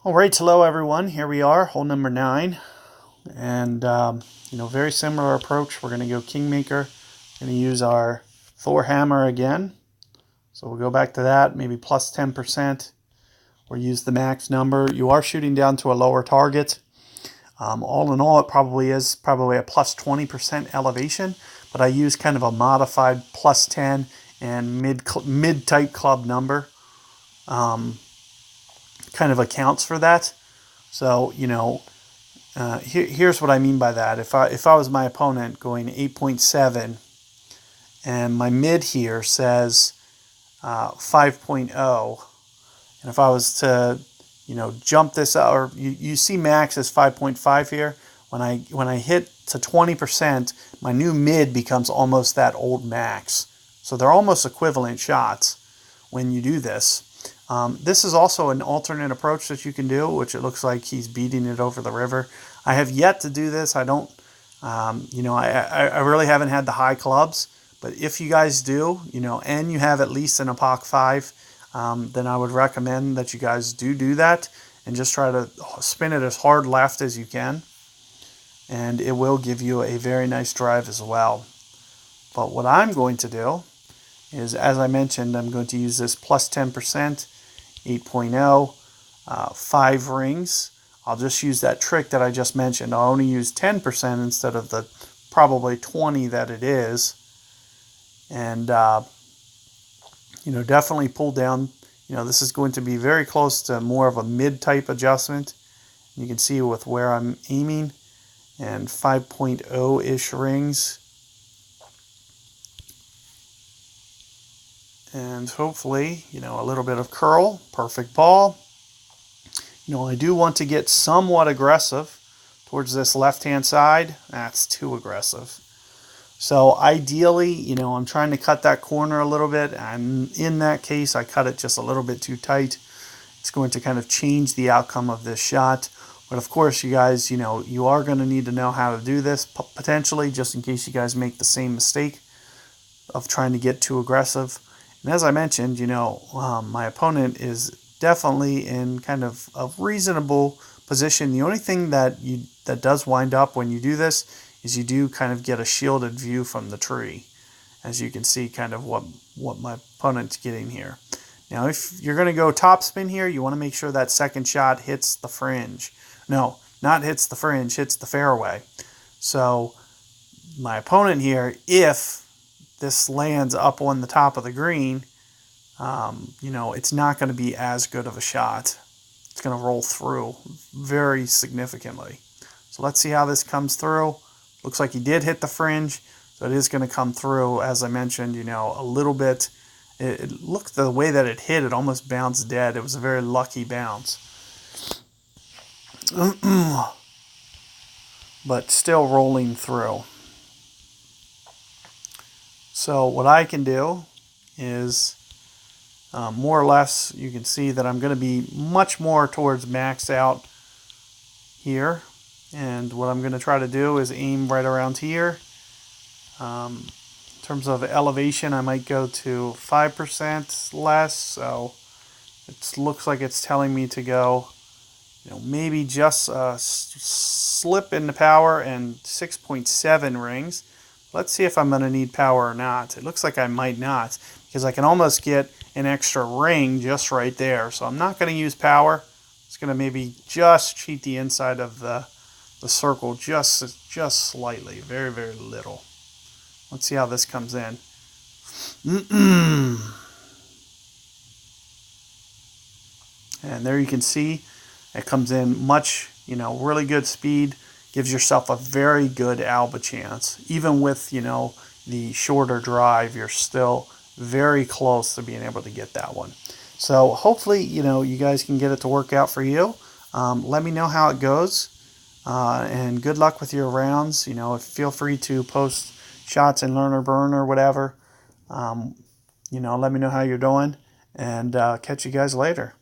All right, hello everyone. Here we are, hole number 9, and very similar approach. We're going to go Kingmaker. Going to use our Thor hammer again. So we'll go back to that, maybe plus 10%, or use the max number. You are shooting down to a lower target. All in all, it probably is a plus 20% elevation, but I use kind of a modified plus 10 and mid-type club number. Kind of accounts for that. So, here's what I mean by that. If I was my opponent going 8.7 and my mid here says 5.0, and if I was to, jump this out, or you see max as 5.5 here, when I hit to 20%, my new mid becomes almost that old max. So they're almost equivalent shots when you do this. This is also an alternate approach that you can do, which it looks like he's beating it over the river. I have yet to do this. I don't, I really haven't had the high clubs. But if you guys do, and you have at least an Epoch 5, then I would recommend that you guys do that and just try to spin it as hard left as you can. And it will give you a very nice drive as well. But what I'm going to do is, as I mentioned, I'm going to use this plus 10%, 8.0, 5 rings. I'll just use that trick that I just mentioned. I'll only use 10% instead of the probably 20 that it is. And, definitely pull down. This is going to be very close to more of a mid-type adjustment. You can see with where I'm aiming, and 5.0-ish rings. And hopefully, a little bit of curl, perfect ball. I do want to get somewhat aggressive towards this left-hand side. That's too aggressive. So ideally, I'm trying to cut that corner a little bit. And in that case, I cut it just a little bit too tight. It's going to kind of change the outcome of this shot. But of course, you guys, you are going to need to know how to do this potentially, just in case you guys make the same mistake of trying to get too aggressive. And as I mentioned, my opponent is definitely in kind of a reasonable position. The only thing that does wind up when you do this is you do kind of get a shielded view from the tree, as you can see kind of what my opponent's getting here. Now, if you're going to go topspin here, you want to make sure that second shot hits the fringe. No, not hits the fringe, hits the fairway. So my opponent here, if this lands up on the top of the green, it's not going to be as good of a shot. It's going to roll through very significantly. So let's see how this comes through. Looks like he did hit the fringe, so it is going to come through, as I mentioned, a little bit. It looked, the way that it hit, it almost bounced dead. It was a very lucky bounce. But still rolling through. So what I can do is, more or less, you can see that I'm going to be much more towards max out here. And what I'm going to try to do is aim right around here. In terms of elevation, I might go to 5% less. So it looks like it's telling me to go, maybe just slip into power and 6.7 rings. Let's see if I'm going to need power or not. It looks like I might not, because I can almost get an extra ring just right there. So I'm not going to use power. It's going to maybe just cheat the inside of the circle just slightly, very, very little. Let's see how this comes in. And there you can see it comes in much, really good speed. Gives yourself a very good alba chance. Even with, the shorter drive, you're still very close to being able to get that one. So hopefully, you guys can get it to work out for you. Let me know how it goes. And good luck with your rounds. Feel free to post shots in Learn or Burn or whatever. Let me know how you're doing. And catch you guys later.